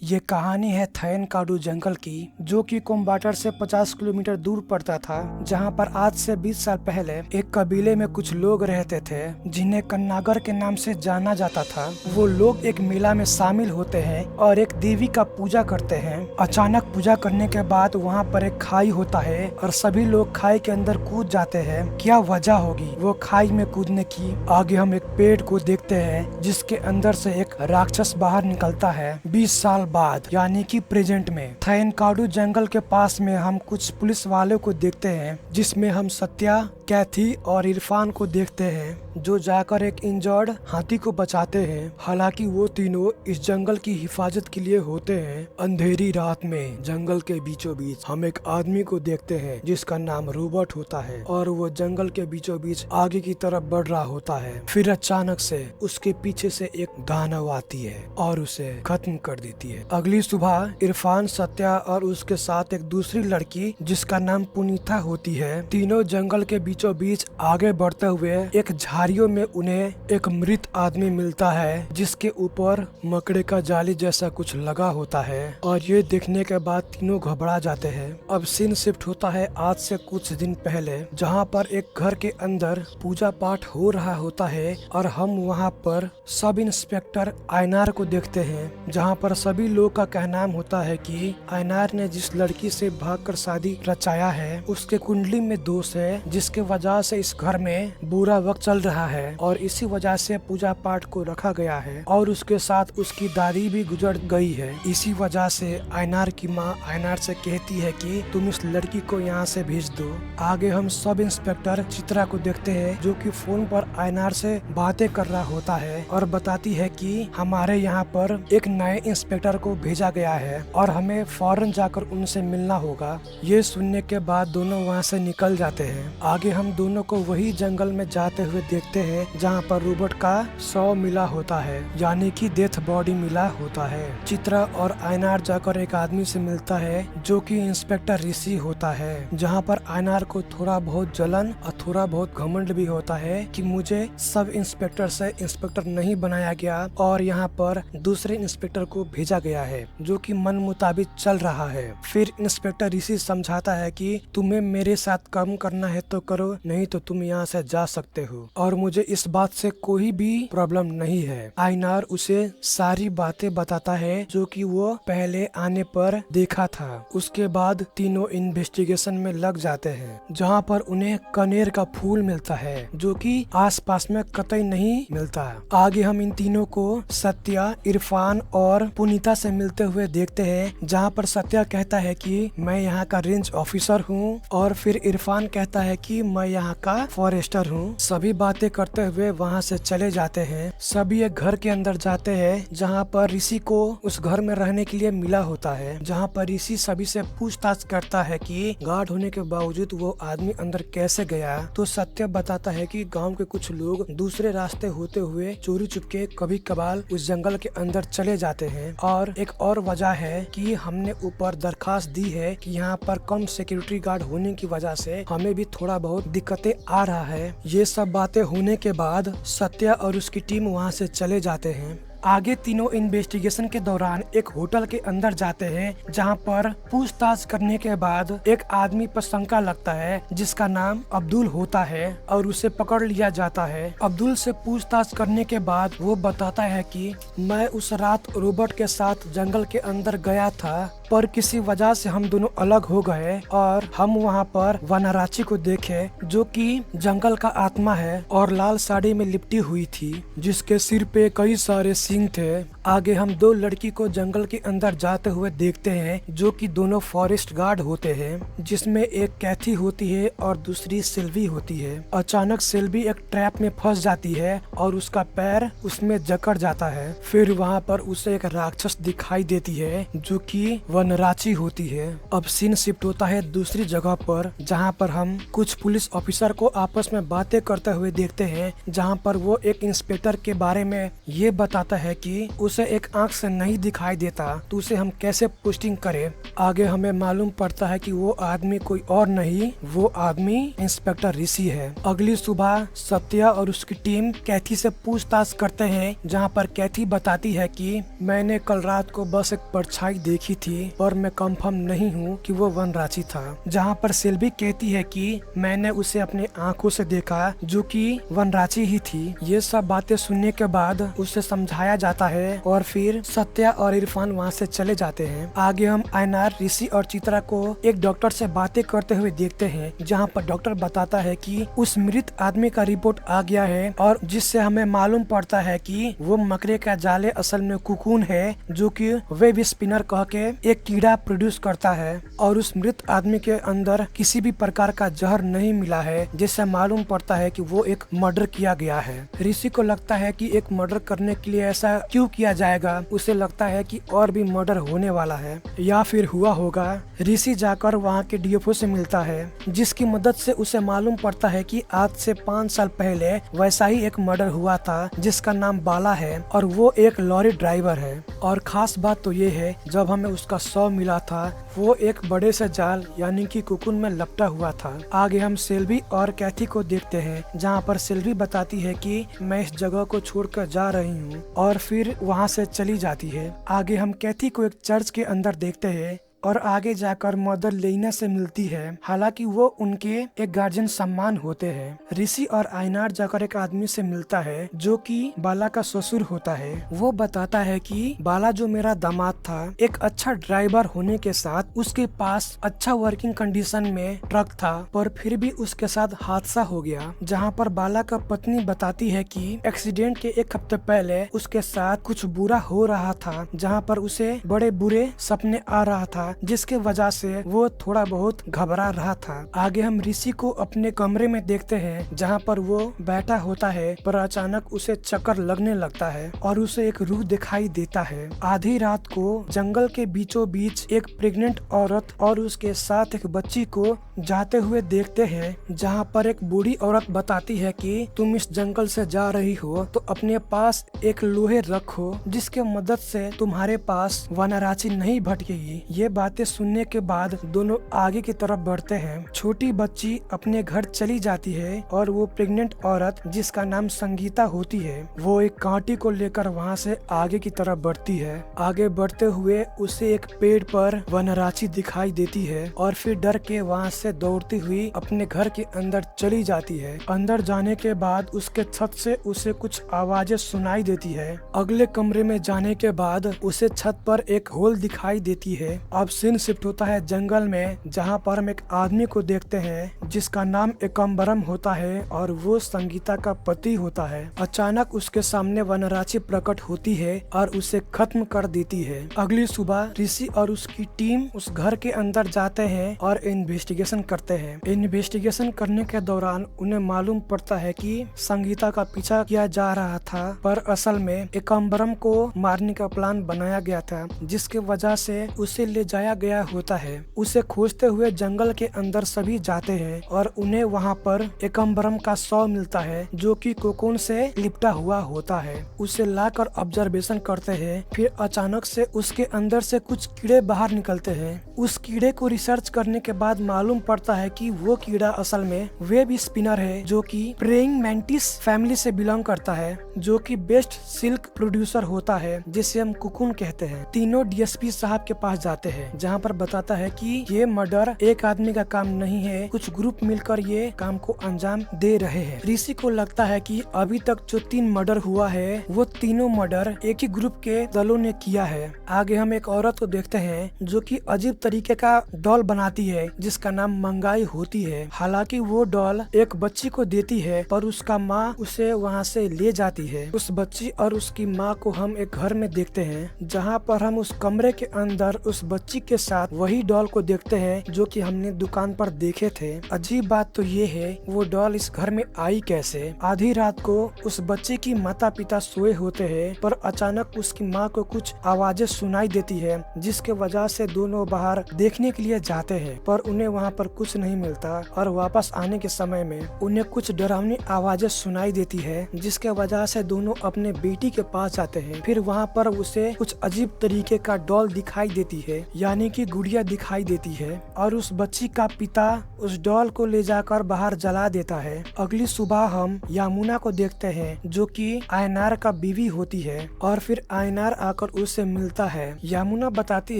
ये कहानी है थायनकाडु जंगल की, जो कि कोम्बाटर से 50 किलोमीटर दूर पड़ता था, जहां पर आज से 20 साल पहले एक कबीले में कुछ लोग रहते थे जिन्हें कन्नागर के नाम से जाना जाता था। वो लोग एक मेला में शामिल होते हैं और एक देवी का पूजा करते हैं। अचानक पूजा करने के बाद वहां पर एक खाई होता है और सभी लोग खाई के अंदर कूद जाते हैं। क्या वजह होगी वो खाई में कूदने की? आगे हम एक पेड़ को देखते हैं जिसके अंदर से एक राक्षस बाहर निकलता है। 20 साल बाद यानी कि प्रेजेंट में थायनकाडु जंगल के पास में हम कुछ पुलिस वालों को देखते हैं, जिसमें हम सत्या, कैथी और इरफान को देखते हैं जो जाकर एक इंजर्ड हाथी को बचाते हैं। हालांकि वो तीनों इस जंगल की हिफाजत के लिए होते हैं। अंधेरी रात में जंगल के बीचों बीच हम एक आदमी को देखते हैं जिसका नाम रोबोट होता है और वो जंगल के बीचों बीच आगे की तरफ बढ़ रहा होता है। फिर अचानक से उसके पीछे से एक दानव आती है और उसे खत्म कर देती है। अगली सुबह इरफान, सत्या और उसके साथ एक दूसरी लड़की जिसका नाम पुनीता होती है, तीनों जंगल के बीचों बीच आगे बढ़ते हुए एक झाड़ियों में उन्हें एक मृत आदमी मिलता है जिसके ऊपर मकड़े का जाली जैसा कुछ लगा होता है। और ये देखने के बाद तीनों घबरा जाते हैं। अब सीन शिफ्ट होता है आज से कुछ दिन पहले, जहाँ पर एक घर के अंदर पूजा पाठ हो रहा होता है और हम वहाँ पर सब इंस्पेक्टर आयनार को देखते हैं, जहाँ पर सभी लोग का कहना होता है कि आयनार ने जिस लड़की से भागकर शादी रचाया है उसके कुंडली में दोष है, जिसके वजह से इस घर में बुरा वक्त चल रहा है और इसी वजह से पूजा पाठ को रखा गया है और उसके साथ उसकी दादी भी गुजर गई है। इसी वजह से आयनार की माँ आयनार से कहती है कि तुम इस लड़की को यहाँ से भेज दो। आगे हम सब इंस्पेक्टर चित्रा को देखते हैं जो कि फोन पर आयनार से बातें कर रहा होता है और बताती है कि हमारे यहाँ पर एक नए इंस्पेक्टर को भेजा गया है और हमें फौरन जाकर उनसे मिलना होगा। ये सुनने के बाद दोनों वहाँ से निकल जाते हैं। आगे हम दोनों को वही जंगल में जाते हुए देखते हैं जहाँ पर रोबोट का शव मिला होता है, यानी कि डेथ बॉडी मिला होता है। चित्रा और आयनार जाकर एक आदमी से मिलता है जो कि इंस्पेक्टर ऋषि होता है, जहाँ पर आयनार को थोड़ा बहुत जलन और थोड़ा बहुत घमंड भी होता है कि मुझे सब इंस्पेक्टर से इंस्पेक्टर नहीं बनाया गया और यहाँ पर दूसरे इंस्पेक्टर को भेजा गया है जो कि मन मुताबिक चल रहा है। फिर इंस्पेक्टर ऋषि समझाता है कि तुम्हें मेरे साथ काम करना है तो करो, नहीं तो तुम यहाँ से जा सकते हो और मुझे इस बात से कोई भी प्रॉब्लम नहीं है। आयनार उसे सारी बातें बताता है जो कि वो पहले आने पर देखा था। उसके बाद तीनों इन्वेस्टिगेशन में लग जाते हैं, जहाँ पर उन्हें कनेर का फूल मिलता है जो कि आसपास में कतई नहीं मिलता। आगे हम इन तीनों को सत्या, इरफान और पुनीता से मिलते हुए देखते हैं, जहाँ पर सत्या कहता है कि मैं यहाँ का रेंज ऑफिसर हूँ और फिर इरफान कहता है कि मैं यहाँ का फॉरेस्टर हूँ। सभी बातें करते हुए वहाँ से चले जाते हैं। सभी एक घर के अंदर जाते हैं जहाँ पर ऋषि को उस घर में रहने के लिए मिला होता है, जहाँ पर ऋषि सभी से पूछताछ करता है कि गार्ड होने के बावजूद वो आदमी अंदर कैसे गया। तो सत्य बताता है कि गांव के कुछ लोग दूसरे रास्ते होते हुए चोरी चुपके कभी कभार उस जंगल के अंदर चले जाते हैं। और एक और वजह है कि हमने ऊपर दरखास्त दी है कि यहाँ पर कम सिक्योरिटी गार्ड होने की वजह से हमें भी थोड़ा बहुत दिक्कतें आ रहा है। ये सब बातें होने के बाद सत्या और उसकी टीम वहाँ से चले जाते हैं। आगे तीनों इन्वेस्टिगेशन के दौरान एक होटल के अंदर जाते हैं, जहां पर पूछताछ करने के बाद एक आदमी पर शंका लगता है जिसका नाम अब्दुल होता है और उसे पकड़ लिया जाता है। अब्दुल से पूछताछ करने के बाद वो बताता है कि मैं उस रात रोबोट के साथ जंगल के अंदर गया था, पर किसी वजह से हम दोनों अलग हो गए और हम वहाँ पर वनराची को देखे जो कि जंगल का आत्मा है और लाल साड़ी में लिपटी हुई थी, जिसके सिर पे कई सारे सिंग थे। आगे हम दो लड़की को जंगल के अंदर जाते हुए देखते हैं जो कि दोनों फॉरेस्ट गार्ड होते हैं, जिसमें एक कैथी होती है और दूसरी सिल्वी होती है। अचानक सिल्वी एक ट्रैप में फंस जाती है और उसका पैर उसमें जकड़ जाता है। फिर वहाँ पर उसे एक राक्षस दिखाई देती है जो कि वनराची होती है। अब सीन शिफ्ट होता है दूसरी जगह पर, जहाँ पर हम कुछ पुलिस ऑफिसर को आपस में बातें करते हुए देखते हैं, जहाँ पर वो एक इंस्पेक्टर के बारे में ये बताता है कि उस उसे एक आंख से नहीं दिखाई देता तो उसे हम कैसे पुष्टिंग करें। आगे हमें मालूम पड़ता है कि वो आदमी कोई और नहीं, वो आदमी इंस्पेक्टर ऋषि है। अगली सुबह सत्या और उसकी टीम कैथी से पूछताछ करते हैं, जहाँ पर कैथी बताती है कि मैंने कल रात को बस एक परछाई देखी थी पर मैं कंफर्म नहीं हूँ कि वो वनराची था। जहाँ पर सेल्वी कहती है कि मैंने उसे अपने आंखों से देखा जो कि वनराची ही थी। ये सब बातें सुनने के बाद उसे समझाया जाता है और फिर सत्या और इरफान वहाँ से चले जाते हैं। आगे हम आयनार, ऋषि और चित्रा को एक डॉक्टर से बातें करते हुए देखते हैं, जहाँ पर डॉक्टर बताता है कि उस मृत आदमी का रिपोर्ट आ गया है और जिससे हमें मालूम पड़ता है कि वो मकड़े का जाले असल में कुकून है, जो कि वेब स्पिनर कह के एक कीड़ा प्रोड्यूस करता है और उस मृत आदमी के अंदर किसी भी प्रकार का जहर नहीं मिला है, जिससे मालूम पड़ता है कि वो एक मर्डर किया गया है। ऋषि को लगता है कि एक मर्डर करने के लिए ऐसा क्यों किया जाएगा, उसे लगता है कि और भी मर्डर होने वाला है या फिर हुआ होगा। ऋषि जाकर वहाँ के डीएफओ से मिलता है, जिसकी मदद से उसे मालूम पड़ता है कि आज से 5 साल पहले वैसा ही एक मर्डर हुआ था जिसका नाम बाला है और वो एक लॉरी ड्राइवर है। और खास बात तो ये है, जब हमें उसका शव मिला था वो एक बड़े से जाल यानी कि कुकुन में लपटा हुआ था। आगे हम सेल्वी और कैथी को देखते हैं, जहाँ पर सेल्वी बताती है कि मैं इस जगह को छोड़कर जा रही हूँ और फिर वहाँ से चली जाती है। आगे हम कैथी को एक चर्च के अंदर देखते हैं और आगे जाकर मदर लेना से मिलती है। हालांकि वो उनके एक गार्जियन सम्मान होते हैं। ऋषि और आयनार जाकर एक आदमी से मिलता है जो कि बाला का ससुर होता है। वो बताता है कि बाला जो मेरा दामाद था, एक अच्छा ड्राइवर होने के साथ उसके पास अच्छा वर्किंग कंडीशन में ट्रक था, पर फिर भी उसके साथ हादसा हो गया। जहाँ पर बाला का पत्नी बताती है कि एक्सीडेंट के 1 हफ्ते पहले उसके साथ कुछ बुरा हो रहा था, जहाँ पर उसे बड़े बुरे सपने आ रहा था, जिसके वजह से वो थोड़ा बहुत घबरा रहा था। आगे हम ऋषि को अपने कमरे में देखते हैं, जहाँ पर वो बैठा होता है, पर अचानक उसे चक्कर लगने लगता है और उसे एक रूह दिखाई देता है। आधी रात को जंगल के बीचों बीच एक प्रेग्नेंट औरत और उसके साथ एक बच्ची को जाते हुए देखते हैं, जहाँ पर एक बूढ़ी औरत बताती है कि तुम इस जंगल से जा रही हो तो अपने पास एक लोहे रखो, जिसके मदद से तुम्हारे पास वनराची नहीं भटकेगी। ये बातें सुनने के बाद दोनों आगे की तरफ बढ़ते हैं। छोटी बच्ची अपने घर चली जाती है और वो प्रेग्नेंट औरत, जिसका नाम संगीता होती है, वो एक कांटी को लेकर वहाँ से आगे की तरफ बढ़ती है। आगे बढ़ते हुए उसे एक पेड़ पर वनराची दिखाई देती है और फिर डर के वहाँ से दौड़ती हुई अपने घर के अंदर चली जाती है। अंदर जाने के बाद उसके छत से उसे कुछ आवाजें सुनाई देती है। अगले कमरे में जाने के बाद उसे छत पर एक होल दिखाई देती है। अब सीन शिफ्ट होता है जंगल में, जहाँ पर हम एक आदमी को देखते हैं जिसका नाम एकम्बरम होता है और वो संगीता का पति होता है। अचानक उसके सामने वनराची प्रकट होती है और उसे खत्म कर देती है। अगली सुबह ऋषि और उसकी टीम उस घर के अंदर जाते हैं और इन्वेस्टिगेशन करते हैं। इन्वेस्टिगेशन करने के दौरान उन्हें मालूम पड़ता है कि संगीता का पीछा किया जा रहा था, पर असल में एकम्बरम को मारने का प्लान बनाया गया था, जिसके वजह से उसे ले जाया गया होता है। उसे खोजते हुए जंगल के अंदर सभी जाते हैं और उन्हें वहाँ पर एकम्बरम का शव मिलता है, जो कि कोकोन से लिपटा हुआ होता है। उसे लाकर ऑब्जर्वेशन करते हैं। फिर अचानक से उसके अंदर से कुछ कीड़े बाहर निकलते हैं। उस कीड़े को रिसर्च करने के बाद मालूम पड़ता है कि वो कीड़ा असल में वेब स्पिनर है, जो कि प्रेइंग मैंटिस फैमिली से बिलोंग करता है, जो कि बेस्ट सिल्क प्रोड्यूसर होता है, जिसे हम कुकुन कहते हैं। तीनों डीएसपी साहब के पास जाते हैं, जहाँ पर बताता है कि ये मर्डर एक आदमी का काम नहीं है, कुछ ग्रुप मिलकर ये काम को अंजाम दे रहे हैं। ऋषि को लगता है कि अभी तक जो 3 मर्डर हुआ है वो तीनों मर्डर एक ही ग्रुप के दलों ने किया है। आगे हम एक औरत को देखते हैं जो कि अजीब तरीके का डॉल बनाती है, जिसका नाम मंगाई होती है। हालांकि वो डॉल एक बच्ची को देती है, पर उसका माँ उसे वहाँ से ले जाती है। उस बच्ची और उसकी माँ को हम एक घर में देखते हैं, जहाँ पर हम उस कमरे के अंदर उस बच्ची के साथ वही डॉल को देखते हैं जो कि हमने दुकान पर देखे थे। अजीब बात तो ये है, वो डॉल इस घर में आई कैसे? आधी रात को उस बच्चे की माता पिता सोए होते हैं, पर अचानक उसकी माँ को कुछ आवाजें सुनाई देती है, जिसके वजह से दोनों बाहर देखने के लिए जाते हैं, पर उन्हें वहाँ पर पर कुछ नहीं मिलता और वापस आने के समय में उन्हें कुछ डरावनी आवाजें सुनाई देती है, जिसके वजह से दोनों अपने बेटी के पास जाते हैं। फिर वहाँ पर उसे कुछ अजीब तरीके का डॉल दिखाई देती है, यानी कि गुड़िया दिखाई देती है, और उस बच्ची का पिता उस डॉल को ले जाकर बाहर जला देता है। अगली सुबह हम यामुना को देखते हैं, जो कि आयनार का बीवी होती है, और फिर आयनार आकर उससे मिलता है। यामुना बताती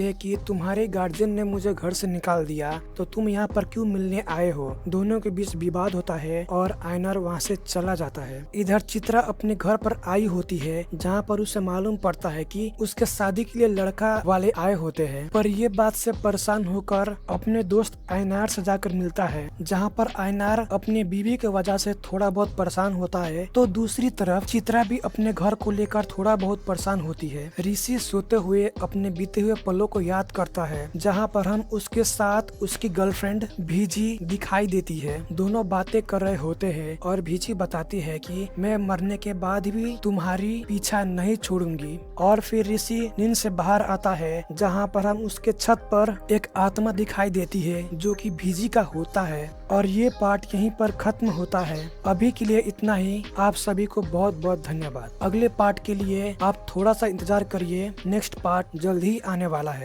है कि तुम्हारे गार्जियन ने मुझे घर से निकाल दिया, तो तुम यहाँ पर क्यों मिलने आए हो। दोनों के बीच विवाद होता है और आयनार वहाँ से चला जाता है। इधर चित्रा अपने घर पर आई होती है, जहाँ पर उसे मालूम पड़ता है कि उसके शादी के लिए लड़का वाले आए होते हैं, पर ये बात से परेशान होकर अपने दोस्त आयनार से जाकर मिलता है, जहाँ पर आयनार अपनी बीवी के वजह से थोड़ा बहुत परेशान होता है। तो दूसरी तरफ चित्रा भी अपने घर को लेकर थोड़ा बहुत परेशान होती है। ऋषि सोते हुए अपने बीते हुए पलों को याद करता है, जहाँ पर हम उसके साथ उसकी गर्लफ्रेंड भीजी दिखाई देती है। दोनों बातें कर रहे होते हैं और भीजी बताती है कि मैं मरने के बाद भी तुम्हारी पीछा नहीं छोड़ूंगी। और फिर ऋषि नींद से बाहर आता है, जहाँ पर हम उसके छत पर एक आत्मा दिखाई देती है, जो कि भीजी का होता है। और ये पार्ट यहीं पर खत्म होता है। अभी के लिए इतना ही। आप सभी को बहुत बहुत धन्यवाद। अगले पार्ट के लिए आप थोड़ा सा इंतजार करिए, नेक्स्ट पार्ट जल्द ही आने वाला है।